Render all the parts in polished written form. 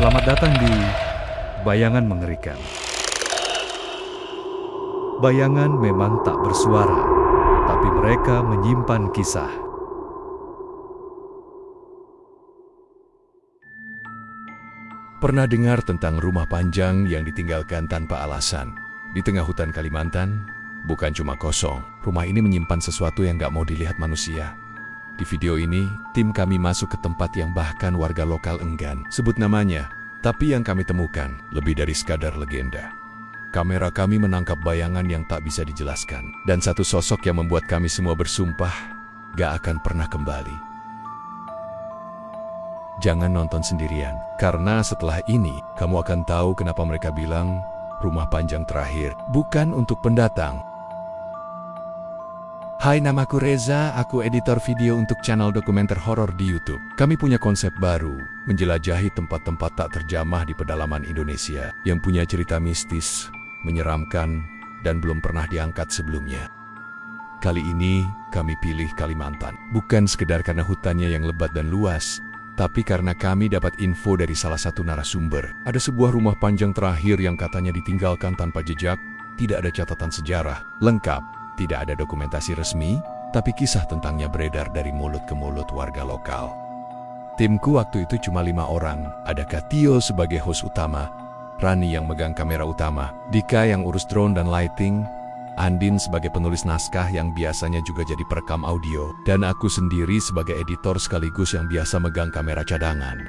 Selamat datang di Bayangan Mengerikan. Bayangan memang tak bersuara, tapi mereka menyimpan kisah. Pernah dengar tentang rumah panjang yang ditinggalkan tanpa alasan? Di tengah hutan Kalimantan, bukan cuma kosong. Rumah ini menyimpan sesuatu yang gak mau dilihat manusia. Di video ini, tim kami masuk ke tempat yang bahkan warga lokal enggan sebut namanya. Tapi yang kami temukan lebih dari sekadar legenda. Kamera kami menangkap bayangan yang tak bisa dijelaskan. Dan satu sosok yang membuat kami semua bersumpah gak akan pernah kembali. Jangan nonton sendirian, karena setelah ini kamu akan tahu kenapa mereka bilang rumah panjang terakhir bukan untuk pendatang. Hai, namaku Reza, aku editor video untuk channel dokumenter horor di YouTube. Kami punya konsep baru, menjelajahi tempat-tempat tak terjamah di pedalaman Indonesia yang punya cerita mistis, menyeramkan, dan belum pernah diangkat sebelumnya. Kali ini kami pilih Kalimantan, bukan sekedar karena hutannya yang lebat dan luas, tapi karena kami dapat info dari salah satu narasumber. Ada sebuah rumah panjang terakhir yang katanya ditinggalkan tanpa jejak, tidak ada catatan sejarah lengkap. Tidak ada dokumentasi resmi, tapi kisah tentangnya beredar dari mulut ke mulut warga lokal. Timku waktu itu cuma 5 orang. Ada Katio sebagai host utama, Rani yang megang kamera utama, Dika yang urus drone dan lighting, Andin sebagai penulis naskah yang biasanya juga jadi perekam audio, dan aku sendiri sebagai editor sekaligus yang biasa megang kamera cadangan.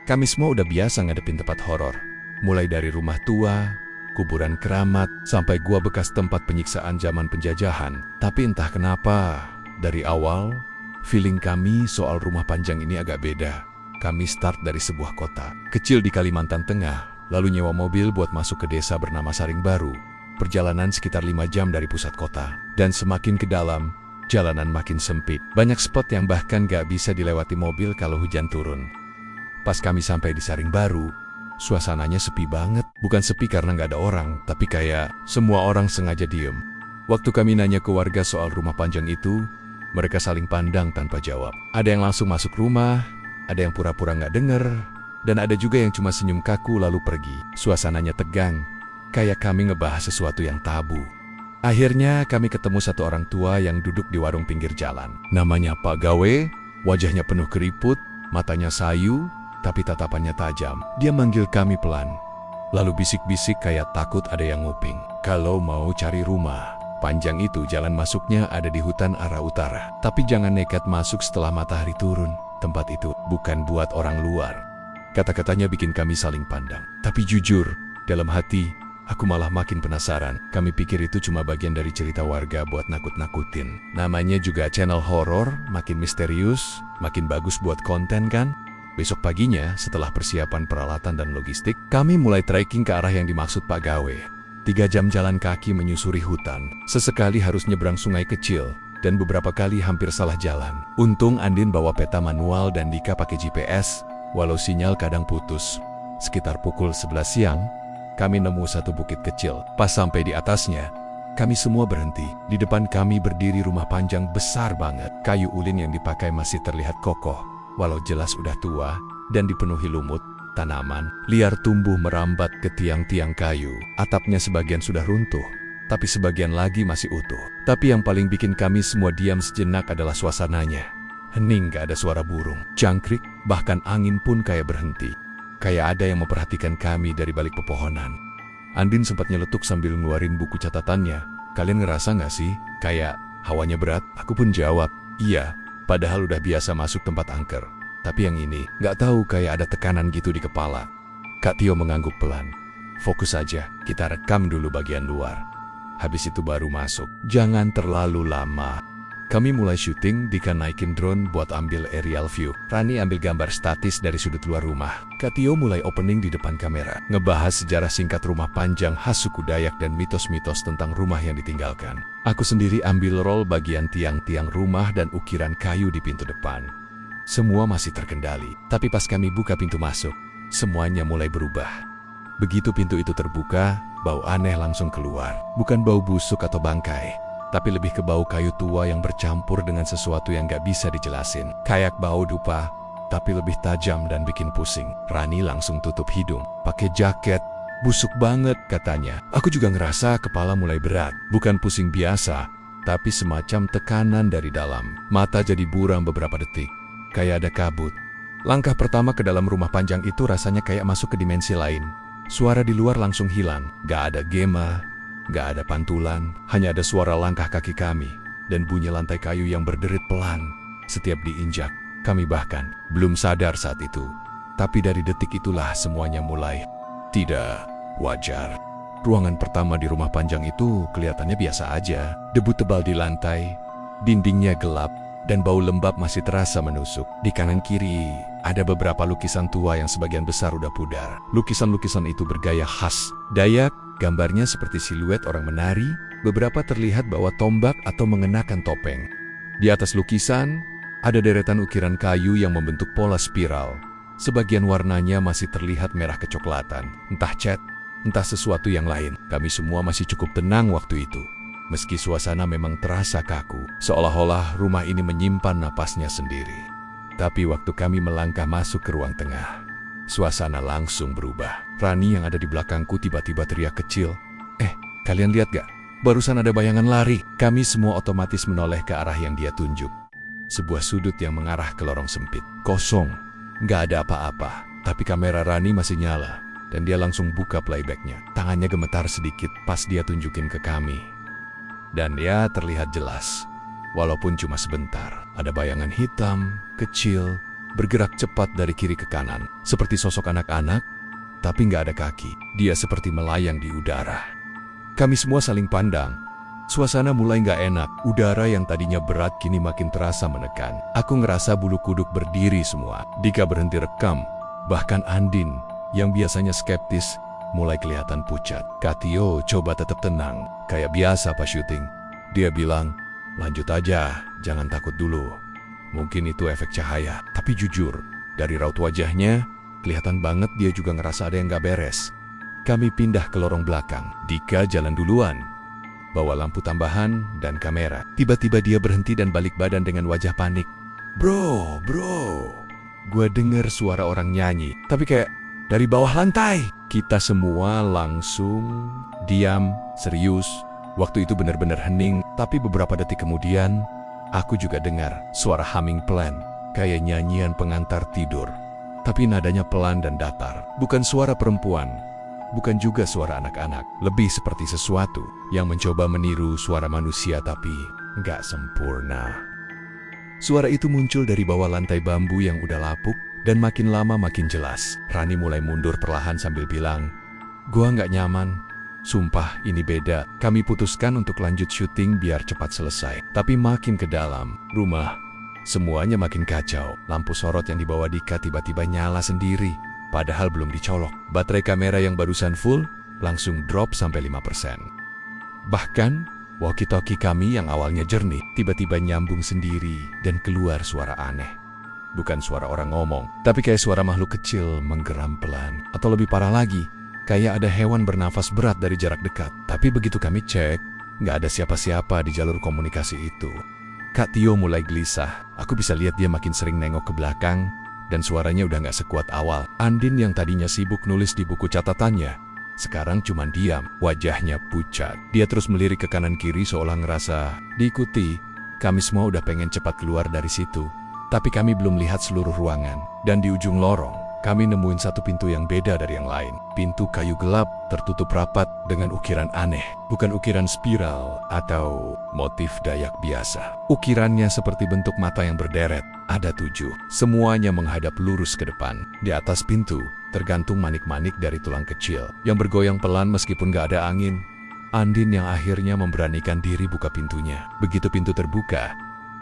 Kami semua udah biasa ngadepin tempat horor, mulai dari rumah tua, kuburan keramat, sampai gua bekas tempat penyiksaan zaman penjajahan. Tapi entah kenapa, dari awal, feeling kami soal rumah panjang ini agak beda. Kami start dari sebuah kota kecil di Kalimantan Tengah, lalu nyewa mobil buat masuk ke desa bernama Saring Baru. Perjalanan sekitar 5 jam dari pusat kota. Dan semakin ke dalam, jalanan makin sempit. Banyak spot yang bahkan gak bisa dilewati mobil kalau hujan turun. Pas kami sampai di Saring Baru, suasananya sepi banget. Bukan sepi karena nggak ada orang, tapi kayak semua orang sengaja diem. Waktu kami nanya ke warga soal rumah panjang itu, mereka saling pandang tanpa jawab. Ada yang langsung masuk rumah, ada yang pura-pura nggak denger, dan ada juga yang cuma senyum kaku lalu pergi. Suasananya tegang, kayak kami ngebahas sesuatu yang tabu. Akhirnya kami ketemu satu orang tua yang duduk di warung pinggir jalan. Namanya Pak Gawe, wajahnya penuh keriput, matanya sayu, tapi tatapannya tajam. Dia manggil kami pelan, lalu bisik-bisik kayak takut ada yang nguping. Kalau mau cari rumah panjang itu, jalan masuknya ada di hutan arah utara. Tapi jangan nekat masuk setelah matahari turun. Tempat itu bukan buat orang luar. Kata-katanya bikin kami saling pandang. Tapi jujur, dalam hati, aku malah makin penasaran. Kami pikir itu cuma bagian dari cerita warga buat nakut-nakutin. Namanya juga channel horor, makin misterius, makin bagus buat konten kan? Besok paginya, setelah persiapan peralatan dan logistik, kami mulai trekking ke arah yang dimaksud Pak Gawe. 3 jam jalan kaki menyusuri hutan. Sesekali harus nyebrang sungai kecil, dan beberapa kali hampir salah jalan. Untung Andin bawa peta manual dan Dika pakai GPS, walau sinyal kadang putus. Sekitar pukul 11 siang, kami nemu satu bukit kecil. Pas sampai di atasnya, kami semua berhenti. Di depan kami berdiri rumah panjang besar banget. Kayu ulin yang dipakai masih terlihat kokoh, walau jelas udah tua dan dipenuhi lumut. Tanaman liar tumbuh merambat ke tiang-tiang kayu. Atapnya sebagian sudah runtuh, tapi sebagian lagi masih utuh. Tapi yang paling bikin kami semua diam sejenak adalah suasananya. Hening, gak ada suara burung, jangkrik, bahkan angin pun kayak berhenti. Kayak ada yang memperhatikan kami dari balik pepohonan. Andin sempat nyeletuk sambil ngeluarin buku catatannya. Kalian ngerasa gak sih kayak hawanya berat? Aku pun jawab, iya. Padahal udah biasa masuk tempat angker. Tapi yang ini, gak tahu kayak ada tekanan gitu di kepala. Kak Tio mengangguk pelan. Fokus aja, kita rekam dulu bagian luar. Habis itu baru masuk. Jangan terlalu lama. Kami mulai syuting, Dika naikin drone buat ambil aerial view. Rani ambil gambar statis dari sudut luar rumah. Kak Tio mulai opening di depan kamera. Ngebahas sejarah singkat rumah panjang khas suku Dayak dan mitos-mitos tentang rumah yang ditinggalkan. Aku sendiri ambil role bagian tiang-tiang rumah dan ukiran kayu di pintu depan. Semua masih terkendali. Tapi pas kami buka pintu masuk, semuanya mulai berubah. Begitu pintu itu terbuka, bau aneh langsung keluar. Bukan bau busuk atau bangkai, tapi lebih ke bau kayu tua yang bercampur dengan sesuatu yang gak bisa dijelasin. Kayak bau dupa, tapi lebih tajam dan bikin pusing. Rani langsung tutup hidung, pakai jaket. Busuk banget katanya. Aku juga ngerasa kepala mulai berat. Bukan pusing biasa, tapi semacam tekanan dari dalam. Mata jadi buram beberapa detik, kayak ada kabut. Langkah pertama ke dalam rumah panjang itu rasanya kayak masuk ke dimensi lain. Suara di luar langsung hilang. Gak ada gema, gak ada pantulan, hanya ada suara langkah kaki kami dan bunyi lantai kayu yang berderit pelan setiap diinjak. Kami bahkan belum sadar saat itu. Tapi dari detik itulah semuanya mulai tidak wajar. Ruangan pertama di rumah panjang itu kelihatannya biasa aja. Debu tebal di lantai, dindingnya gelap, dan bau lembab masih terasa menusuk. Di kanan kiri ada beberapa lukisan tua yang sebagian besar udah pudar. Lukisan-lukisan itu bergaya khas Dayak, gambarnya seperti siluet orang menari, beberapa terlihat bawa tombak atau mengenakan topeng. Di atas lukisan, ada deretan ukiran kayu yang membentuk pola spiral. Sebagian warnanya masih terlihat merah kecoklatan, entah cat, entah sesuatu yang lain. Kami semua masih cukup tenang waktu itu. Meski suasana memang terasa kaku, seolah-olah rumah ini menyimpan napasnya sendiri. Tapi waktu kami melangkah masuk ke ruang tengah, suasana langsung berubah. Rani yang ada di belakangku tiba-tiba teriak kecil, kalian lihat gak? Barusan ada bayangan lari." Kami semua otomatis menoleh ke arah yang dia tunjuk. Sebuah sudut yang mengarah ke lorong sempit. Kosong, gak ada apa-apa. Tapi kamera Rani masih nyala, dan dia langsung buka playbacknya. Tangannya gemetar sedikit pas dia tunjukin ke kami. Dan ya terlihat jelas, walaupun cuma sebentar, ada bayangan hitam, kecil, bergerak cepat dari kiri ke kanan. Seperti sosok anak-anak, tapi nggak ada kaki. Dia seperti melayang di udara. Kami semua saling pandang. Suasana mulai nggak enak. Udara yang tadinya berat kini makin terasa menekan. Aku ngerasa bulu kuduk berdiri semua. Dika berhenti rekam. Bahkan Andin, yang biasanya skeptis, mulai kelihatan pucat. Kak Tio coba tetap tenang, kayak biasa pas syuting. Dia bilang, "Lanjut aja, jangan takut dulu. Mungkin itu efek cahaya." Tapi jujur, dari raut wajahnya, kelihatan banget dia juga ngerasa ada yang gak beres. Kami pindah ke lorong belakang. Dika jalan duluan, bawa lampu tambahan dan kamera. Tiba-tiba dia berhenti dan balik badan dengan wajah panik. Bro. Gue denger suara orang nyanyi, tapi kayak dari bawah lantai." Kita semua langsung diam, serius. Waktu itu benar-benar hening, tapi beberapa detik kemudian, aku juga dengar suara humming pelan, kayak nyanyian pengantar tidur. Tapi nadanya pelan dan datar. Bukan suara perempuan, bukan juga suara anak-anak. Lebih seperti sesuatu yang mencoba meniru suara manusia tapi nggak sempurna. Suara itu muncul dari bawah lantai bambu yang udah lapuk, dan makin lama makin jelas. Rani mulai mundur perlahan sambil bilang, "Gua nggak nyaman. Sumpah ini beda." Kami putuskan untuk lanjut syuting biar cepat selesai. Tapi makin ke dalam rumah, semuanya makin kacau. Lampu sorot yang dibawa Dika tiba-tiba nyala sendiri, padahal belum dicolok. Baterai kamera yang barusan full langsung drop sampai 5%. Bahkan, walkie-talkie kami yang awalnya jernih, tiba-tiba nyambung sendiri dan keluar suara aneh. Bukan suara orang ngomong, tapi kayak suara makhluk kecil menggeram pelan. Atau lebih parah lagi, kayak ada hewan bernafas berat dari jarak dekat. Tapi begitu kami cek, nggak ada siapa-siapa di jalur komunikasi itu. Kak Tio mulai gelisah. Aku bisa lihat dia makin sering nengok ke belakang, dan suaranya udah nggak sekuat awal. Andin yang tadinya sibuk nulis di buku catatannya, sekarang cuma diam, wajahnya pucat. Dia terus melirik ke kanan kiri seolah ngerasa diikuti. Kami semua udah pengen cepat keluar dari situ. Tapi kami belum lihat seluruh ruangan. Dan di ujung lorong, kami nemuin satu pintu yang beda dari yang lain. Pintu kayu gelap, tertutup rapat dengan ukiran aneh. Bukan ukiran spiral atau motif Dayak biasa. Ukirannya seperti bentuk mata yang berderet. Ada 7. Semuanya menghadap lurus ke depan. Di atas pintu, tergantung manik-manik dari tulang kecil yang bergoyang pelan meskipun gak ada angin. Andin yang akhirnya memberanikan diri buka pintunya. Begitu pintu terbuka,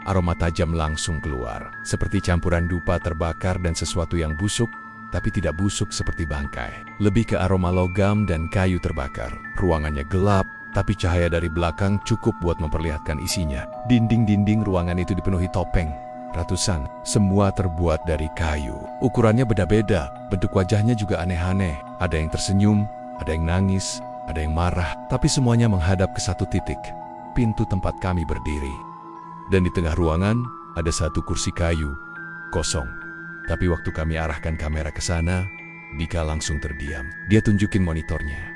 aroma tajam langsung keluar, seperti campuran dupa terbakar dan sesuatu yang busuk, tapi tidak busuk seperti bangkai. Lebih ke aroma logam dan kayu terbakar. Ruangannya gelap, tapi cahaya dari belakang cukup buat memperlihatkan isinya. Dinding-dinding ruangan itu dipenuhi topeng, ratusan, semua terbuat dari kayu. Ukurannya beda-beda, bentuk wajahnya juga aneh-aneh. Ada yang tersenyum, ada yang nangis, ada yang marah, tapi semuanya menghadap ke satu titik, pintu tempat kami berdiri. Dan di tengah ruangan, ada satu kursi kayu, kosong. Tapi waktu kami arahkan kamera ke sana, Dika langsung terdiam. Dia tunjukin monitornya.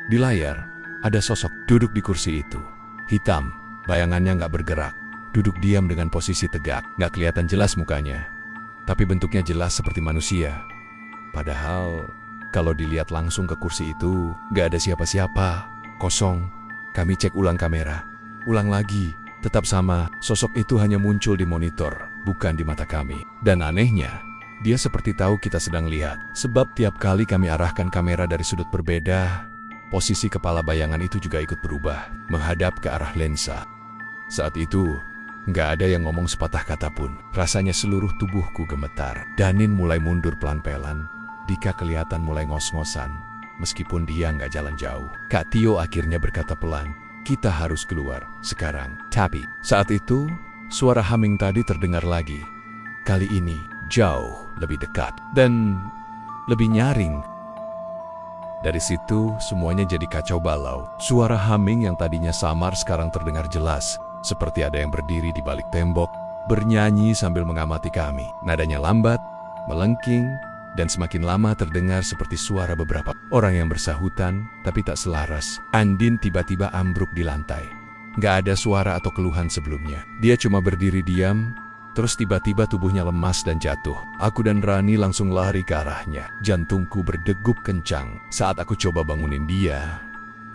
Di layar, ada sosok duduk di kursi itu. Hitam, bayangannya nggak bergerak. Duduk diam dengan posisi tegak, nggak kelihatan jelas mukanya. Tapi bentuknya jelas seperti manusia. Padahal, kalau dilihat langsung ke kursi itu, nggak ada siapa-siapa. Kosong. Kami cek ulang kamera. Ulang lagi. Tetap sama, sosok itu hanya muncul di monitor, bukan di mata kami. Dan anehnya, dia seperti tahu kita sedang lihat. Sebab tiap kali kami arahkan kamera dari sudut berbeda, posisi kepala bayangan itu juga ikut berubah, menghadap ke arah lensa. Saat itu, nggak ada yang ngomong sepatah kata pun. Rasanya seluruh tubuhku gemetar. Danin mulai mundur pelan-pelan. Dika kelihatan mulai ngos-ngosan, meskipun dia nggak jalan jauh. Kak Tio akhirnya berkata pelan, "Kita harus keluar sekarang." Tapi saat itu, suara humming tadi terdengar lagi. Kali ini jauh lebih dekat dan lebih nyaring. Dari situ, semuanya jadi kacau balau. Suara humming yang tadinya samar sekarang terdengar jelas, seperti ada yang berdiri di balik tembok, bernyanyi sambil mengamati kami. Nadanya lambat, melengking, dan semakin lama terdengar seperti suara beberapa orang yang bersahutan, tapi tak selaras. Andin tiba-tiba ambruk di lantai. Gak ada suara atau keluhan sebelumnya. Dia cuma berdiri diam, terus tiba-tiba tubuhnya lemas dan jatuh. Aku dan Rani langsung lari ke arahnya. Jantungku berdegup kencang saat aku coba bangunin dia.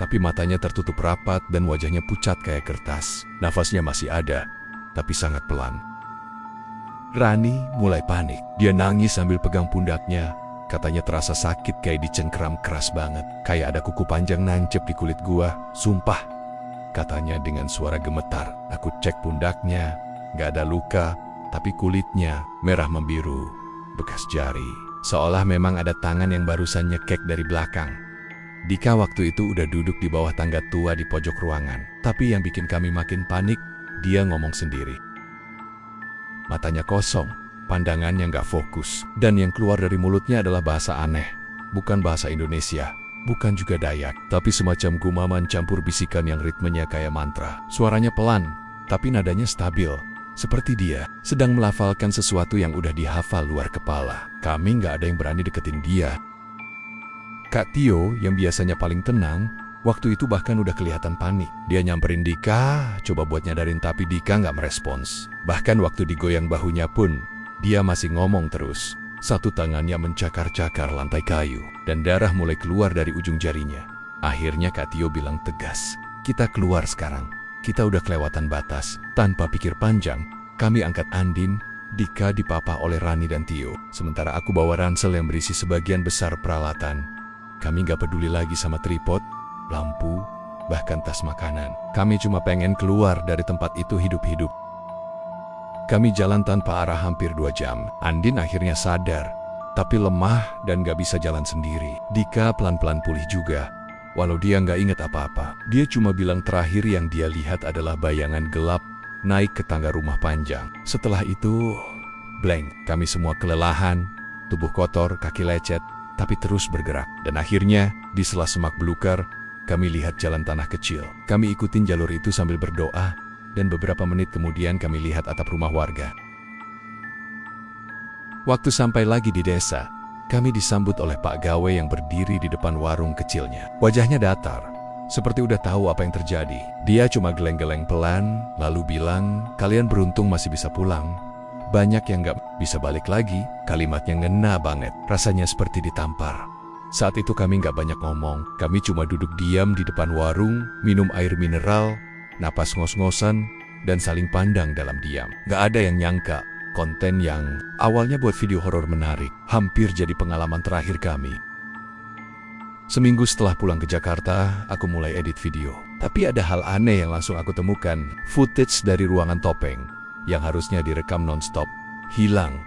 Tapi matanya tertutup rapat dan wajahnya pucat kayak kertas. Nafasnya masih ada, tapi sangat pelan. Rani mulai panik. Dia nangis sambil pegang pundaknya. Katanya terasa sakit kayak dicengkeram keras banget. Kayak ada kuku panjang nancep di kulit gua. Sumpah, katanya dengan suara gemetar. Aku cek pundaknya, gak ada luka, tapi kulitnya merah membiru, bekas jari. Seolah memang ada tangan yang barusan nyekek dari belakang. Dika waktu itu udah duduk di bawah tangga tua di pojok ruangan. Tapi yang bikin kami makin panik, dia ngomong sendiri. Matanya kosong, pandangannya nggak fokus, dan yang keluar dari mulutnya adalah bahasa aneh. Bukan bahasa Indonesia, bukan juga Dayak, tapi semacam gumaman campur bisikan yang ritmenya kayak mantra. Suaranya pelan, tapi nadanya stabil. Seperti dia sedang melafalkan sesuatu yang udah dihafal luar kepala. Kami nggak ada yang berani deketin dia. Kak Tio yang biasanya paling tenang, waktu itu bahkan udah kelihatan panik. Dia nyamperin Dika, coba buat nyadarin tapi Dika nggak merespons. Bahkan waktu digoyang bahunya pun, dia masih ngomong terus. Satu tangannya mencakar-cakar lantai kayu, dan darah mulai keluar dari ujung jarinya. Akhirnya Kak Tio bilang tegas, "Kita keluar sekarang. Kita udah kelewatan batas." Tanpa pikir panjang, kami angkat Andin. Dika dipapah oleh Rani dan Tio. Sementara aku bawa ransel yang berisi sebagian besar peralatan. Kami gak peduli lagi sama tripod, lampu, bahkan tas makanan. Kami cuma pengen keluar dari tempat itu hidup-hidup. Kami jalan tanpa arah hampir 2 jam. Andin akhirnya sadar, tapi lemah dan gak bisa jalan sendiri. Dika pelan-pelan pulih juga, walau dia gak ingat apa-apa. Dia cuma bilang terakhir yang dia lihat adalah bayangan gelap naik ke tangga rumah panjang. Setelah itu, blank. Kami semua kelelahan, tubuh kotor, kaki lecet, tapi terus bergerak. Dan akhirnya, di sela semak belukar, kami lihat jalan tanah kecil. Kami ikutin jalur itu sambil berdoa, dan beberapa menit kemudian kami lihat atap rumah warga. Waktu sampai lagi di desa, kami disambut oleh Pak Gawe yang berdiri di depan warung kecilnya. Wajahnya datar, seperti udah tahu apa yang terjadi. Dia cuma geleng-geleng pelan, lalu bilang, "Kalian beruntung masih bisa pulang. Banyak yang gak bisa balik lagi." Kalimatnya ngena banget, rasanya seperti ditampar. Saat itu kami gak banyak ngomong. Kami cuma duduk diam di depan warung, minum air mineral, napas ngos-ngosan, dan saling pandang dalam diam. Gak ada yang nyangka, konten yang awalnya buat video horor menarik, hampir jadi pengalaman terakhir kami. Seminggu setelah pulang ke Jakarta, aku mulai edit video. Tapi ada hal aneh yang langsung aku temukan. Footage dari ruangan topeng, yang harusnya direkam non-stop, hilang.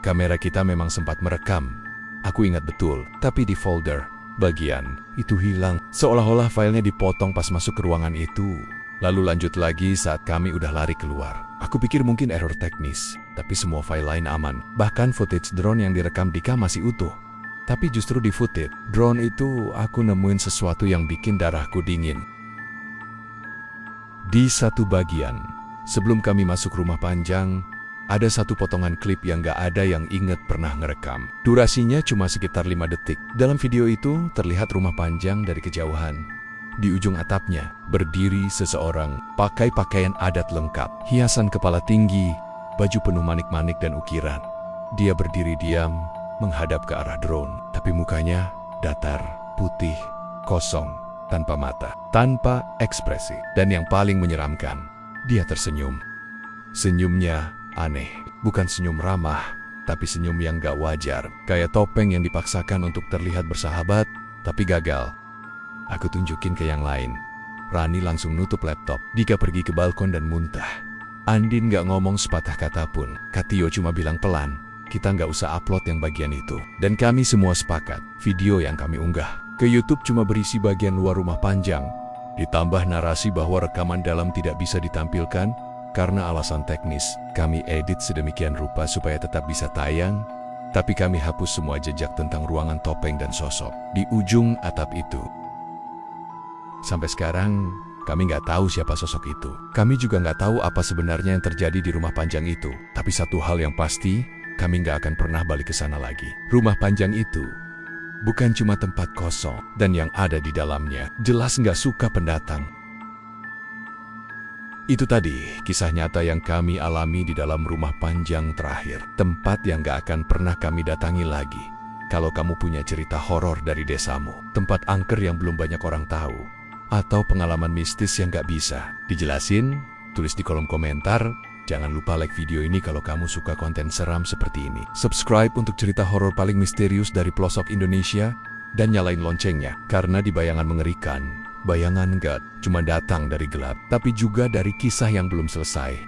Kamera kita memang sempat merekam. Aku ingat betul, tapi di folder bagian itu hilang. Seolah-olah filenya dipotong pas masuk ke ruangan itu. Lalu lanjut lagi saat kami udah lari keluar. Aku pikir mungkin error teknis, tapi semua file lain aman. Bahkan footage drone yang direkam Dika masih utuh. Tapi justru di footage drone itu aku nemuin sesuatu yang bikin darahku dingin. Di satu bagian, sebelum kami masuk rumah panjang, Ada satu potongan klip yang gak ada yang inget pernah ngerekam. Durasinya cuma sekitar 5 detik. Dalam video itu terlihat rumah panjang dari kejauhan. Di ujung atapnya berdiri seseorang pakai pakaian adat lengkap, hiasan kepala tinggi, baju penuh manik-manik dan ukiran. Dia berdiri diam menghadap ke arah drone, tapi mukanya datar, putih, kosong, tanpa mata, tanpa ekspresi. Dan yang paling menyeramkan, dia tersenyum. Senyumnya aneh, bukan senyum ramah, tapi senyum yang gak wajar. Kayak topeng yang dipaksakan untuk terlihat bersahabat, tapi gagal. Aku tunjukin ke yang lain. Rani langsung nutup laptop. Dika pergi ke balkon dan muntah. Andin gak ngomong sepatah kata pun. Katio cuma bilang pelan, kita gak usah upload yang bagian itu. Dan kami semua sepakat, video yang kami unggah ke YouTube cuma berisi bagian luar rumah panjang. Ditambah narasi bahwa rekaman dalam tidak bisa ditampilkan, karena alasan teknis. Kami edit sedemikian rupa supaya tetap bisa tayang, tapi kami hapus semua jejak tentang ruangan topeng dan sosok di ujung atap itu. Sampai sekarang, kami nggak tahu siapa sosok itu. Kami juga nggak tahu apa sebenarnya yang terjadi di rumah panjang itu. Tapi satu hal yang pasti, kami nggak akan pernah balik ke sana lagi. Rumah panjang itu bukan cuma tempat kosong, dan yang ada di dalamnya jelas nggak suka pendatang. Itu tadi kisah nyata yang kami alami di dalam rumah panjang terakhir. Tempat yang gak akan pernah kami datangi lagi. Kalau kamu punya cerita horor dari desamu, tempat angker yang belum banyak orang tahu, atau pengalaman mistis yang gak bisa dijelasin, tulis di kolom komentar. Jangan lupa like video ini kalau kamu suka konten seram seperti ini. Subscribe untuk cerita horor paling misterius dari pelosok Indonesia, dan nyalain loncengnya. Karena di Bayangan Mengerikan, bayangan gak cuma datang dari gelap, tapi juga dari kisah yang belum selesai.